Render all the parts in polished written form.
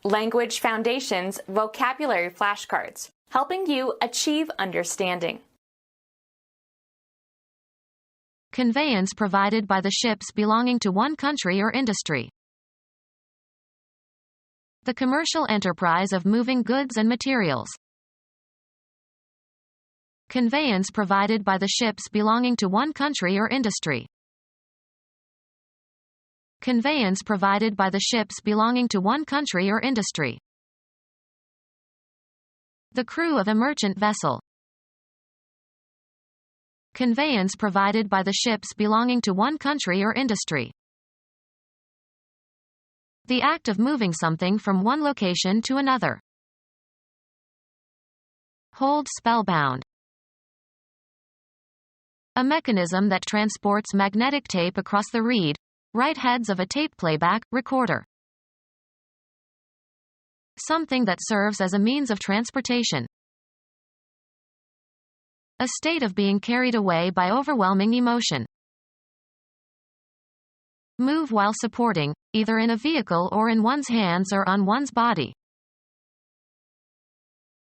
Language Foundations Vocabulary Flashcards, helping you achieve understanding. Conveyance provided by the ships belonging to one country or industry. The commercial enterprise of moving goods and materials. Conveyance provided by the ships belonging to one country or industry. Conveyance provided by the ships belonging to one country or industry. The crew of a merchant vessel. Conveyance provided by the ships belonging to one country or industry. The act of moving something from one location to another. Hold spellbound. A mechanism that transports magnetic tape across the reed, write heads of a tape playback recorder. Something that serves as a means of transportation. A state of being carried away by overwhelming emotion. Move while supporting, either in a vehicle or in one's hands or on one's body.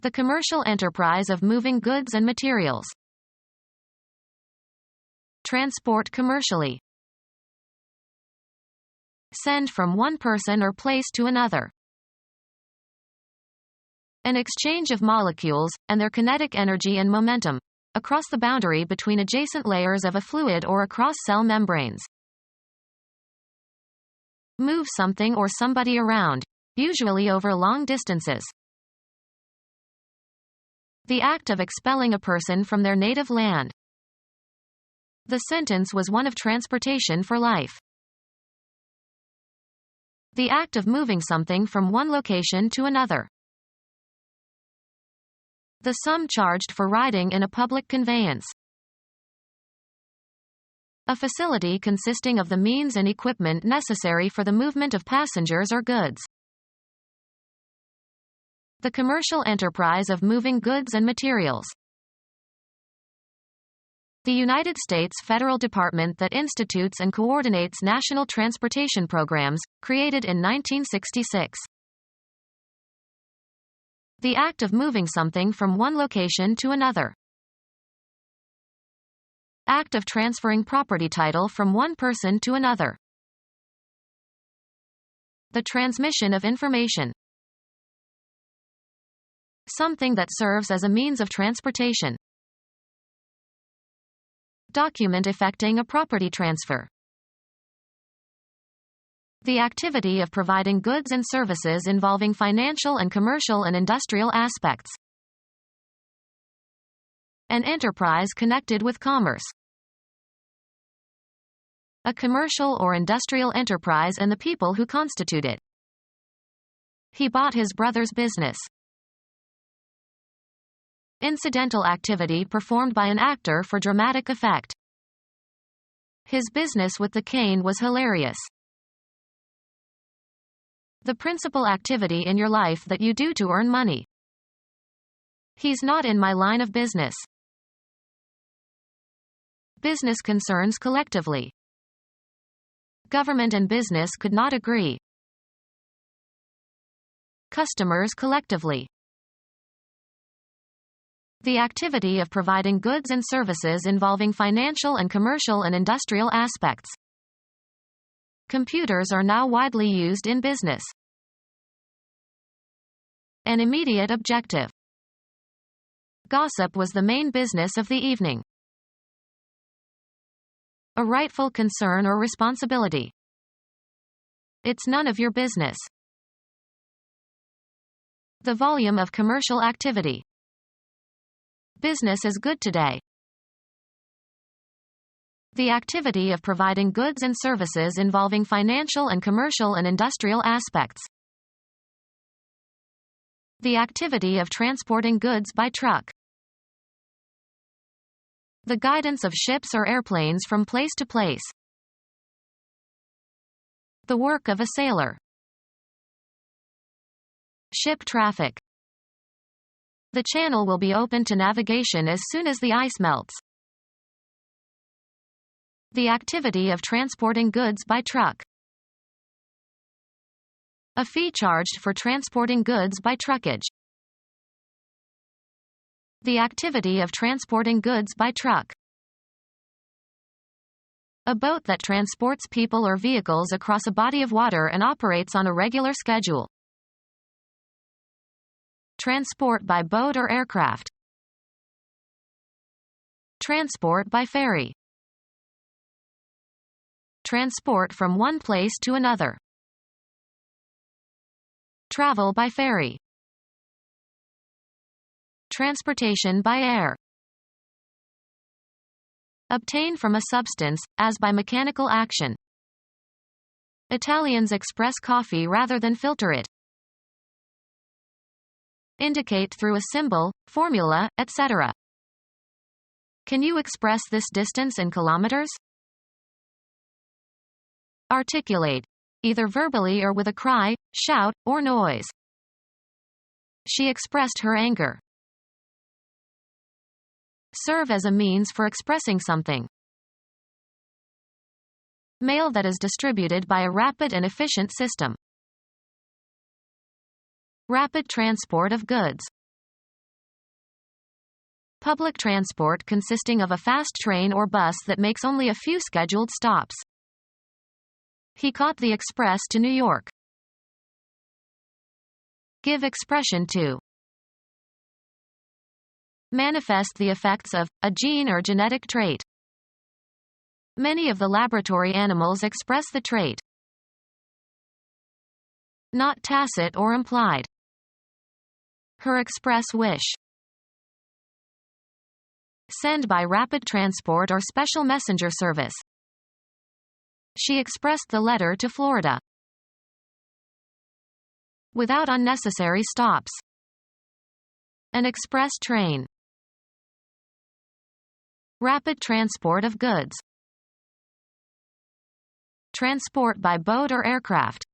The commercial enterprise of moving goods and materials. Transport commercially. Send from one person or place to another. An exchange of molecules, and their kinetic energy and momentum, across the boundary between adjacent layers of a fluid or across cell membranes. Move something or somebody around, usually over long distances. The act of expelling a person from their native land. The sentence was one of transportation for life. The act of moving something from one location to another. The sum charged for riding in a public conveyance. A facility consisting of the means and equipment necessary for the movement of passengers or goods. The commercial enterprise of moving goods and materials. The United States federal department that institutes and coordinates national transportation programs, created in 1966. The act of moving something from one location to another. Act of transferring property title from one person to another. The transmission of information. Something that serves as a means of transportation. Document effecting a property transfer. The activity of providing goods and services involving financial and commercial and industrial aspects. An enterprise connected with commerce. A commercial or industrial enterprise and the people who constitute it. He bought his brother's business. Incidental activity performed by an actor for dramatic effect. His business with the cane was hilarious. The principal activity in your life that you do to earn money. He's not in my line of business. Business concerns collectively. Government and business could not agree. Customers collectively. The activity of providing goods and services involving financial and commercial and industrial aspects. Computers are now widely used in business. An immediate objective. Gossip was the main business of the evening. A rightful concern or responsibility. It's none of your business. The volume of commercial activity. Business is good today. The activity of providing goods and services involving financial and commercial and industrial aspects. The activity of transporting goods by truck. The guidance of ships or airplanes from place to place. The work of a sailor. Ship traffic. The channel will be open to navigation as soon as the ice melts. The activity of transporting goods by truck. A fee charged for transporting goods by truckage. The activity of transporting goods by truck. A boat that transports people or vehicles across a body of water and operates on a regular schedule. Transport by boat or aircraft. Transport by ferry. Transport from one place to another. Travel by ferry. Transportation by air. Obtain from a substance, as by mechanical action. Italians express coffee rather than filter it. Indicate through a symbol, formula, etc. Can you express this distance in kilometers? Articulate, either verbally or with a cry, shout, or noise. She expressed her anger. Serve as a means for expressing something. Mail that is distributed by a rapid and efficient system. Rapid transport of goods. Public transport consisting of a fast train or bus that makes only a few scheduled stops. He caught the express to New York. Give expression to. Manifest the effects of a gene or genetic trait. Many of the laboratory animals express the trait. Not tacit or implied. Her express wish. Send by rapid transport or special messenger service. She expressed the letter to Florida. Without unnecessary stops. An express train. Rapid transport of goods. Transport by boat or aircraft.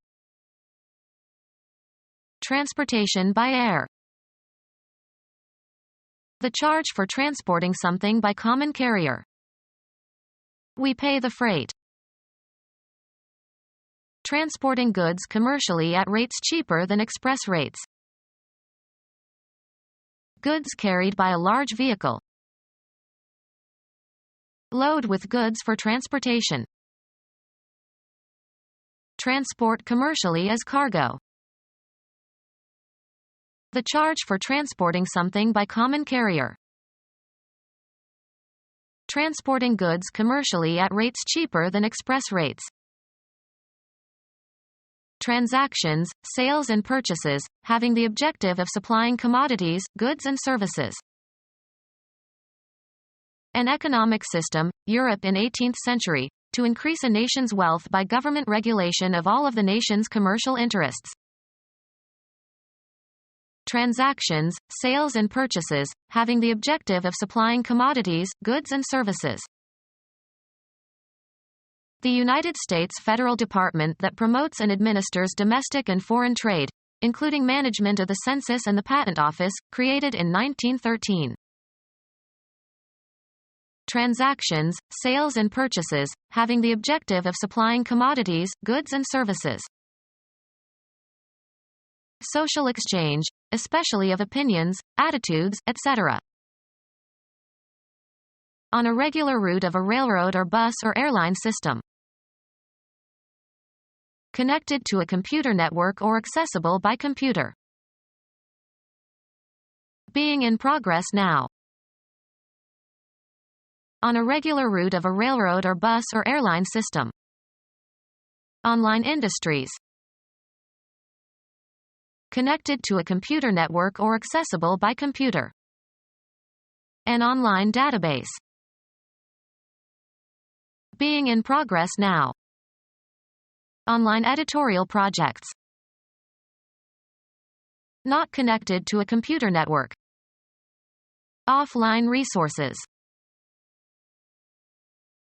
Transportation by air. The charge for transporting something by common carrier. We pay the freight. Transporting goods commercially at rates cheaper than express rates. Goods carried by a large vehicle. Load with goods for transportation. Transport commercially as cargo. The charge for transporting something by common carrier. Transporting goods commercially at rates cheaper than express rates. Transactions, sales and purchases, having the objective of supplying commodities, goods and services. An economic system, Europe in 18th century, to increase a nation's wealth by government regulation of all of the nation's commercial interests. Transactions, sales and purchases, having the objective of supplying commodities, goods and services. The United States federal department that promotes and administers domestic and foreign trade, including management of the Census and the Patent Office, created in 1913. Transactions, sales and purchases, having the objective of supplying commodities, goods and services. Social exchange, especially of opinions, attitudes, etc. On a regular route of a railroad or bus or airline system. Connected to a computer network or accessible by computer. Being in progress now. On a regular route of a railroad or bus or airline system. Online industries. Connected to a computer network or accessible by computer. An online database. Being in progress now. Online editorial projects. Not connected to a computer network. Offline resources.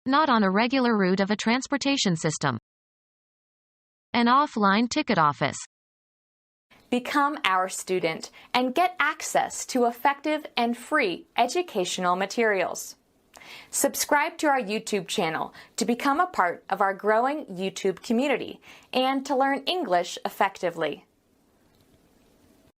Not on a regular route of a transportation system. An offline ticket office. Become our student and get access to effective and free educational materials. Subscribe to our YouTube channel to become a part of our growing YouTube community and to learn English effectively.